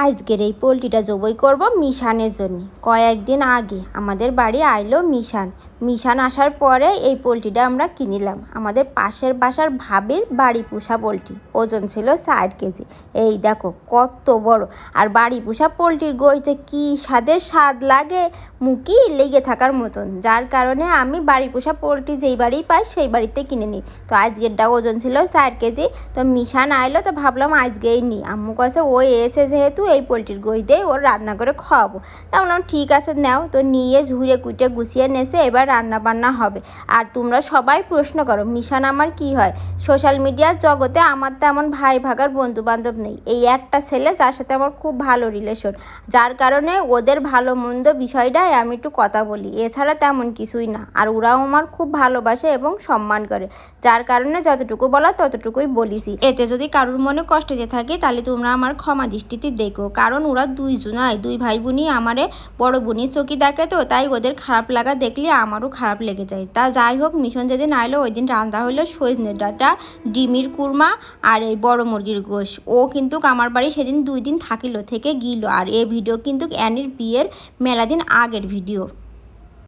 আজকের এই পোলট্রিটা জবাই করব মিশানের জন্য। কয়েকদিন আগে আমাদের বাড়ি আইলো মিশান আসার পরে এই পোলট্রিটা আমরা কিনিলাম। আমাদের পাশের বাসার ভাবির বাড়ি পোষা পোলট্রি, ওজন ছিল 60 কেজি। এই দেখো কত বড়। আর বাড়ি পোষা পোলট্রির গোশতে কী স্বাদ লাগে, মুখি লেগে থাকার মতন। যার কারণে আমি বাড়ি পোষা পোলট্রি যেই বাড়িই পাই সেই বাড়িতে কিনে নিই। তো আজকেরটা ওজন ছিল 4 কেজি। তো মিশান আইলো, তো ভাবলাম আজকেই নিই। আম্মু কাছে ওই এসে যেহেতু এই পোলট্রির গোশ দিয়ে ওর রান্না করে খাওয়াবো। তা বললাম ঠিক আছে নাও। তো নিয়ে ঝুড়ে কুটে গুছিয়ে নেছে, এবার রান্না বান্না হবে। আর তোমরা সবাই প্রশ্ন করো মিশান আমার কি হয়। সোশ্যাল মিডিয়ার জগতে আমার তেমন ভাই ভাগার বন্ধু বান্ধব নেই, এই একটা ছেলে যার সাথে আমার খুব ভালো রিলেশন। যার কারণে ওদের ভালো মন্দ বিষয়টাই আমি একটু কথা বলি, এছাড়া তেমন কিছুই না। আর ওরাও আমার খুব ভালোবাসে এবং সম্মান করে, যার কারণে যতটুকু বলা ততটুকুই বলিছি। এতে যদি কারোর মনে কষ্ট দিয়ে থাকে তাহলে তোমরা আমার ক্ষমা দৃষ্টিতে দেখো, কারণ ওরা দুই ভাই বোনই আমারে বড় বোনের চোখে দেখে, তো তাই ওদের খারাপ লাগা দেখলে আমারও খারাপ লেগে যায়। তা যাই হোক, মিশন যেদিন আইলো ওই দিন রান্না হলো সজনে ডাঁটা, ডিমির কুরমা আর এই বড় মুরগির গোশ। ও কিন্তু আমার বাড়ি সেদিন 2 দিন থেকে গিল। আর এই ভিডিও কিন্তু অ্যানির বিয়ের মেলা দিন আগের ভিডিও।